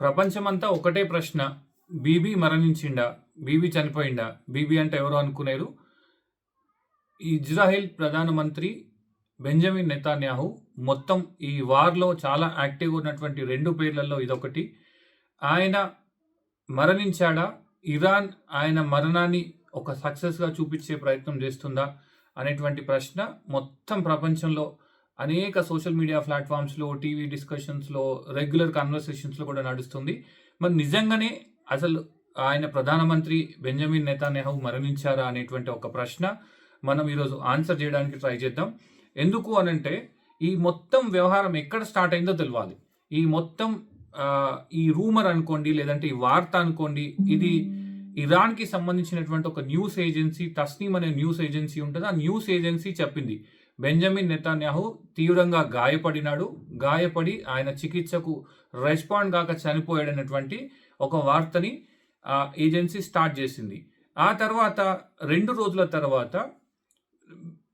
ప్రపంచమంతా ఒకటే ప్రశ్న. బీబీ మరణించిండా? బీబీ చనిపోయిండా? బీబీ అంటే ఎవరో అనుకునేరు. ఇజ్రాయెల్ ప్రధానమంత్రి బెంజమిన్ నెతన్యాహు మొత్తం ఈ వార్‌లో చాలా యాక్టివ్‌గా ఉన్నటువంటి 2 పేర్లలో ఇదొకటి. ఆయన మరణించాడా? ఇరాన్ ఆయన మరణాన్ని ఒక సక్సెస్‌గా చూపించే ప్రయత్నం చేస్తుందా? అనేటువంటి ప్రశ్న మొత్తం ప్రపంచంలో అనేక సోషల్ మీడియా ప్లాట్‌ఫామ్స్‌లో, టీవీ డిస్కషన్స్‌లో, రెగ్యులర్ కన్వర్సేషన్స్‌లో కూడా నడుస్తుంది. మరి నిజంగానే అసలు ఆయన ప్రధానమంత్రి బెంజమిన్ నెతన్యాహు మరణించారా? అనేటువంటి ఒక ప్రశ్న మనం ఈరోజు ఆన్సర్ చేయడానికి ట్రై చేద్దాం. ఎందుకు అనంటే ఈ మొత్తం వ్యవహారం ఎక్కడ స్టార్ట్ అయిందో తెలవాలి. ఈ మొత్తం ఈ రూమర్ అనుకోండి, లేదంటే ఈ వార్త అనుకోండి, ఇది ఇరాన్‌కి సంబంధించినటువంటి ఒక న్యూస్ ఏజెన్సీ తస్నీమ్ అనే న్యూస్ ఏజెన్సీ ఉంటది. ఆ న్యూస్ ఏజెన్సీ చెప్పింది. బెంజమిన్ నెతన్యాహు తీవ్రంగా గాయపడినాడు. గాయపడి ఆయన చికిత్సకు రెస్పాండ్ గాక చనిపోయాడన్నటువంటి ఒక వార్తని ఏజెన్సీ స్టార్ట్ చేసింది. ఆ తర్వాత 2 రోజుల తర్వాత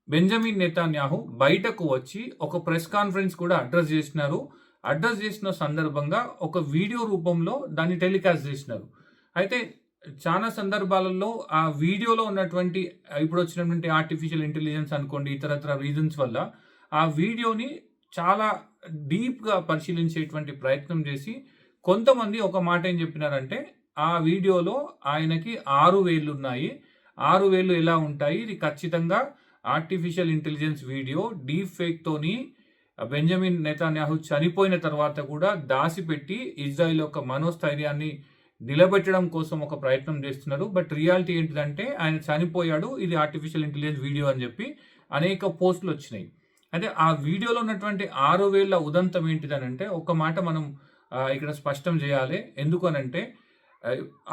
బెంజమిన్ నెతన్యాహు బయటకు వచ్చి ఒక ప్రెస్ కాన్ఫరెన్స్ కూడా అడ్రస్ చేసినారు. అడ్రస్ చేసిన సందర్భంగా ఒక వీడియో రూపంలో దాన్ని టెలికాస్ట్ చేసినారు. అయితే చాలా సందర్భాలలో ఆ వీడియోలో ఉన్నటువంటి ఇప్పుడు వచ్చినటువంటి ఆర్టిఫిషియల్ ఇంటెలిజెన్స్ అనుకోండి, ఇతరత్ర రీజన్స్ వల్ల ఆ వీడియోని చాలా డీప్‌గా పరిశీలించేటువంటి ప్రయత్నం చేసి కొంతమంది ఒక మాట ఏం చెప్పినారంటే, ఆ వీడియోలో ఆయనకి 6 వేళ్లున్నాయి. 6 వేళ్లు ఎలా ఉంటాయి? ఇది ఖచ్చితంగా ఆర్టిఫిషియల్ ఇంటెలిజెన్స్ వీడియో డీప్ ఫేక్‌తోని బెంజమిన్ నెతన్యాహు చనిపోయిన తర్వాత కూడా దాసిపెట్టి ఇజ్రాయెల్ యొక్క మనోస్థైర్యాన్ని నిలబెట్టడం కోసం ఒక ప్రయత్నం చేస్తున్నారు. బట్ రియాలిటీ ఏంటిదంటే ఆయన చనిపోయాడు. ఇది ఆర్టిఫిషియల్ ఇంటెలిజెన్స్ వీడియో అని చెప్పి అనేక పోస్టులు వచ్చినాయి. అయితే ఆ వీడియోలో ఉన్నటువంటి 6 వేళ్ల ఉదంతం ఏంటిదనంటే ఒక మాట మనం ఇక్కడ స్పష్టం చేయాలి. ఎందుకు అనంటే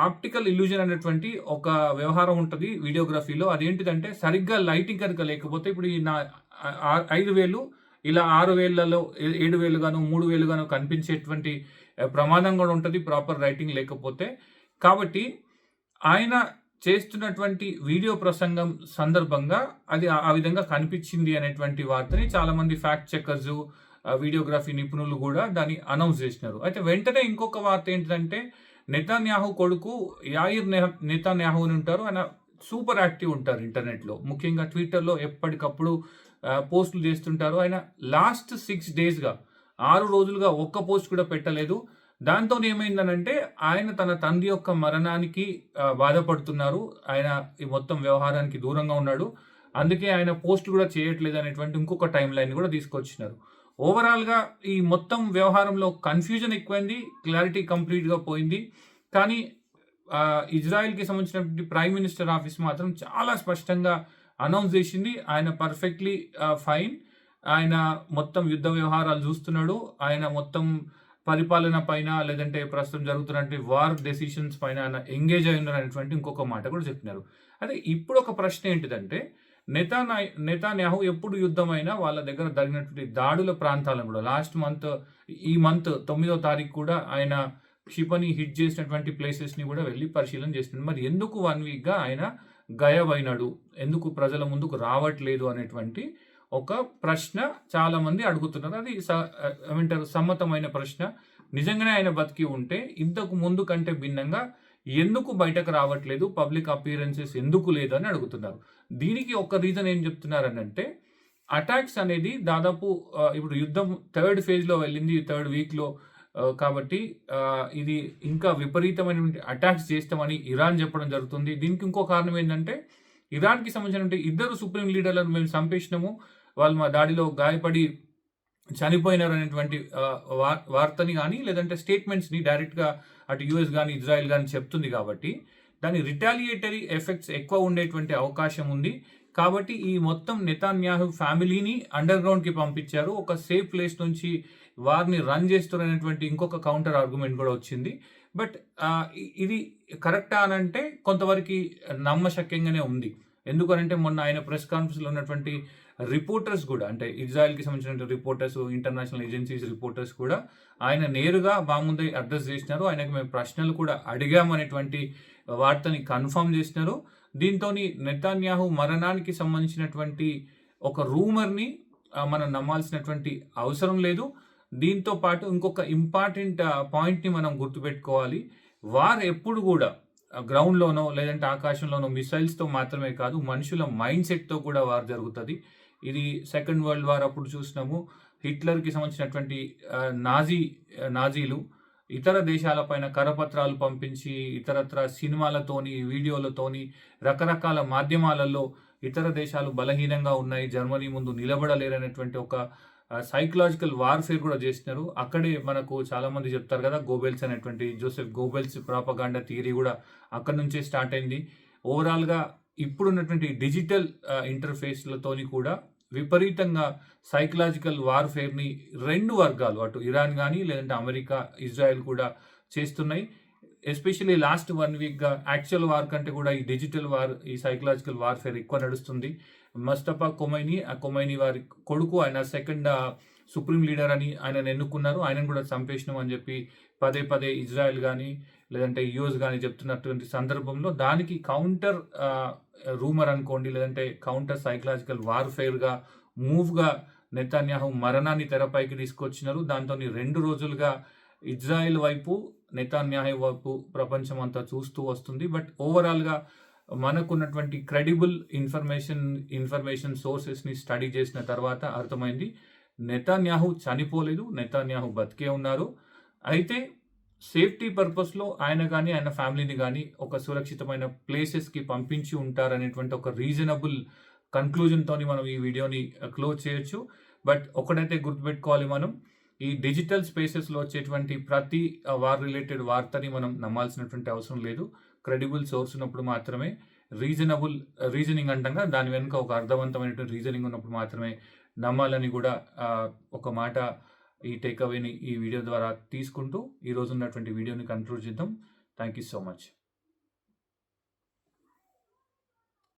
ఆప్టికల్ ఇల్యూజన్ అనేటువంటి ఒక వ్యవహారం ఉంటది వీడియోగ్రఫీలో. అదేంటిదంటే సరిగ్గా లైటింగ్ కనుక లేకపోతే ఇప్పుడు ఈ నా 5 వేలు ఇలా 6 వేళ్లలో 7 వేలు గానో, 3 వేలు గానో కనిపించేటువంటి ప్రమాదం కూడా ఉంటది ప్రాపర్ లైటింగ్ లేకపోతే. కాబట్టి ఆయన చేస్తున్నటువంటి వీడియో ప్రసంగం సందర్భంగా అది ఆ విధంగా కనిపించింది అనేటువంటి వార్తని చాలామంది ఫ్యాక్ట్ చెకర్స్, వీడియోగ్రఫీ నిపుణులు కూడా దాన్ని అనౌన్స్ చేసినారు. అయితే వెంటనే ఇంకొక వార్త ఏంటిదంటే నెతన్యాహు కొడుకు యాయిర్ నెతన్యాహు అని ఉంటారు. ఆయన సూపర్ యాక్టివ్ ఉంటారు ఇంటర్నెట్‌లో. ముఖ్యంగా ట్విట్టర్‌లో ఎప్పటికప్పుడు పోస్టులు చేస్తుంటారు. ఆయన లాస్ట్ 6 డేస్‌గా 6 రోజులుగా ఒక్క పోస్ట్ కూడా పెట్టలేదు. దాంతోని ఏమైందనంటే ఆయన తన తండ్రి యొక్క మరణానికి బాధపడుతున్నారు. ఆయన ఈ మొత్తం వ్యవహారానికి దూరంగా ఉన్నాడు. అందుకే ఆయన పోస్ట్ కూడా చేయట్లేదు అనేటువంటి ఇంకొక టైమ్ లైన్ కూడా తీసుకొచ్చినారు. ఓవరాల్‌గా ఈ మొత్తం వ్యవహారంలో కన్‌ఫ్యూజన్ ఎక్కువైంది. క్లారిటీ కంప్లీట్‌గా పోయింది. కానీ ఇజ్రాయెల్‌కి సంబంధించినటువంటి ప్రైమ్ మినిస్టర్ ఆఫీస్ మాత్రం చాలా స్పష్టంగా అనౌన్స్ చేసింది. ఆయన పర్ఫెక్ట్‌లీ ఫైన్. ఆయన మొత్తం యుద్ధ వ్యవహారాలు చూస్తున్నాడు. ఆయన మొత్తం పరిపాలన పైన లేదంటే ప్రస్తుతం జరుగుతున్నటువంటి వార్ డెసిషన్స్ పైన ఆయన ఎంగేజ్ అయి ఉన్నారనేటువంటి ఇంకొక మాట కూడా చెప్పినారు. అయితే ఇప్పుడు ఒక ప్రశ్న ఏంటిదంటే నెతన్యాహు ఎప్పుడు యుద్ధమైనా వాళ్ళ దగ్గర జరిగినటువంటి దాడుల ప్రాంతాలను కూడా లాస్ట్ మంత్ ఈ మంత్ 9వ తారీఖు కూడా ఆయన క్షిపణి హిట్ చేసినటువంటి ప్లేసెస్‌ని కూడా వెళ్లి పరిశీలన చేస్తున్నాడు. మరి ఎందుకు 1 వీక్‌గా ఆయన గాయబైనాడు? ఎందుకు ప్రజల ముందుకు రావట్లేదు అనేటువంటి ఒక ప్రశ్న చాలామంది అడుగుతున్నారు. అది ఏమంటారు సమ్మతమైన ప్రశ్న. నిజంగానే ఆయన బతికి ఉంటే ఇంతకు ముందు కంటే భిన్నంగా ఎందుకు బయటకు రావట్లేదు? పబ్లిక్ అపియరెన్సెస్ ఎందుకు లేదు అని అడుగుతున్నారు. దీనికి ఒక రీజన్ ఏం చెప్తున్నారనంటే అటాక్స్ అనేది దాదాపు ఇప్పుడు యుద్ధం థర్డ్ ఫేజ్‌లో వెళ్ళింది. థర్డ్ వీక్‌లో కాబట్టి ఇది ఇంకా విపరీతమైనటువంటి అటాక్స్ చేస్తామని ఇరాన్ చెప్పడం జరుగుతుంది. దీనికి ఇంకో కారణం ఏంటంటే ఇరాన్‌కి సంబంధించినటువంటి 2 సుప్రీం లీడర్లను మేము చంపేసినాము. వాళ్ళు మా దాడిలో గాయపడి చనిపోయినారు అనేటువంటి వార్తని గానీ లేదంటే స్టేట్మెంట్స్‌ని డైరెక్ట్‌గా అటు యూఎస్ గానీ, ఇజ్రాయెల్ గానీ చెప్తుంది కాబట్టి దాని రిటాలియేటరీ ఎఫెక్ట్స్ ఎక్కువ ఉండేటువంటి అవకాశం ఉంది. కాబట్టి ఈ మొత్తం నెతన్యాహు ఫ్యామిలీని అండర్ గ్రౌండ్‌కి పంపించారు. ఒక సేఫ్ ప్లేస్ నుంచి వారిని రన్ చేస్తున్నటువంటి ఇంకొక కౌంటర్ ఆర్గ్యుమెంట్ కూడా వచ్చింది. బట్ ఇది కరెక్టా అనంటే కొంతవరకు నమ్మశక్యంగానే ఉంది. ఎందుకనంటే మొన్న ఆయన ప్రెస్ కాన్ఫరెన్స్‌లో ఉన్నటువంటి రిపోర్టర్స్ కూడా అంటే ఇజ్రాయెల్‌కి సంబంధించిన రిపోర్టర్స్, ఇంటర్నేషనల్ ఏజెన్సీస్ రిపోర్టర్స్ కూడా ఆయన నేరుగా మా ముందే అడ్రస్ చేసినారు. ఆయనకు మేము ప్రశ్నలు కూడా అడిగామనేటువంటి వార్తని కన్ఫర్మ్ చేసినారు. దీంతోని నెతన్యాహు మరణానికి సంబంధించినటువంటి ఒక రూమర్‌ని మనం నమ్మాల్సినటువంటి అవసరం లేదు. దీంతో పాటు ఇంకొక ఇంపార్టెంట్ పాయింట్‌ని మనం గుర్తుపెట్టుకోవాలి. వార్ ఎప్పుడు గూడా గ్రౌండ్‌లోనో లేదంటే ఆకాశంలోనో మిసైల్స్‌తో మాత్రమే కాదు, మనుషుల మైండ్ సెట్‌తో కూడా వార్ జరుగుతది. ఇది సెకండ్ వరల్డ్ వార్ అప్పుడు చూసినాము. హిట్లర్‌కి సంబంధించినటువంటి నాజీలు ఇతర దేశాల పైన కరపత్రాలు పంపించి, ఇతరత్రా సినిమాలతోని, వీడియోలతోని, రకరకాల మాధ్యమాలలో ఇతర దేశాలు బలహీనంగా ఉన్నాయి, జర్మనీ ముందు నిలబడలేరనేటువంటి ఒక సైకలాజికల్ వార్‌ఫేర్ కూడా జేసినారు. అక్కడే మనకు చాలామంది చెప్తారు కదా! గోబెల్స్ అనేటువంటి జోసెఫ్ గోబెల్స్ ప్రాపగాండా థియరీ గూడా అక్కడి నుంచే స్టార్ట్ అయింది. ఓవరాల్‌గా ఇప్పుడున్నటువంటి డిజిటల్ ఇంటర్‌ఫేస్‌లతోని కూడా విపరీతంగా సైకలాజికల్ వార్‌ఫేర్‌ని 2 వర్గాలు అటు ఇరాన్ గాని, లేదంటే అమెరికా, ఇజ్రాయెల్ కూడా చేస్తున్నాయి. ఎస్పెషల్లీ లాస్ట్ 1 వీక్‌గా యాక్చువల్ వార్ కంటే కూడా ఈ డిజిటల్ వార్, ఈ సైకలాజికల్ వార్‌ఫేర్ ఎక్కువ నడుస్తుంది. ముస్తఫా కొమైనీ, ఆ కొమైనీ వారి కొడుకు, ఆయన సెకండ్ సుప్రీం లీడర్ అని ఆయనను ఎన్నుకున్నారు. ఆయనను కూడా చంపేసినాం అని చెప్పి పదే పదే ఇజ్రాయెల్ గాని, లేదంటే యూఎస్ గాని చెప్తున్నటువంటి సందర్భంలో దానికి కౌంటర్ రూమర్ అనుకోండి, లేదంటే కౌంటర్ సైకలాజికల్ వార్‌ఫేర్‌గా మూవ్‌గా నెతన్యాహు మరణాన్ని తెరపైకి తీసుకొచ్చినారు. దాంతోని 2 రోజులుగా ఇజ్రాయెల్ వైపు, నెతన్యాహు వైపు ప్రపంచం అంతా చూస్తూ వస్తుంది. బట్ ఓవరాల్‌గా మనకున్నటువంటి క్రెడిబుల్ ఇన్ఫర్మేషన్ సోర్సెస్‌ని స్టడీ చేసిన తర్వాత అర్థమైంది. నెతన్యాహు చనిపోలేదు. నెతన్యాహు బతికే ఉన్నారు. అయితే సేఫ్టీ పర్పస్‌లో ఆయన గాని, ఆయన ఫ్యామిలీని గాని ఒక సురక్షితమైన ప్లేసెస్‌కి పంపించి ఉంటారనేటువంటి ఒక రీజనబుల్ కన్‌క్లూజన్‌తోని మనం ఈ వీడియోని క్లోజ్ చేయొచ్చు. బట్ ఒకటైతే గుర్తుపెట్టుకోవాలి మనం, ఈ డిజిటల్ స్పేసెస్‌లో వచ్చేటువంటి ప్రతి వార్ రిలేటెడ్ వార్తని మనం నమ్మాల్సినటువంటి అవసరం లేదు. క్రెడిబుల్ సోర్స్ ఉన్నప్పుడు మాత్రమే, రీజనింగ్ అంటాంగా, దాని వెనుక ఒక అర్థవంతమైనటువంటి రీజనింగ్ ఉన్నప్పుడు మాత్రమే నమ్మాలని కూడా ఒక మాట, ఈ టేక్ అవేని ఈ వీడియో ద్వారా తీసుకుంటూ ఈరోజు ఉన్నటువంటి వీడియోని కంక్లూడ్ చేద్దాం. Thank you so much.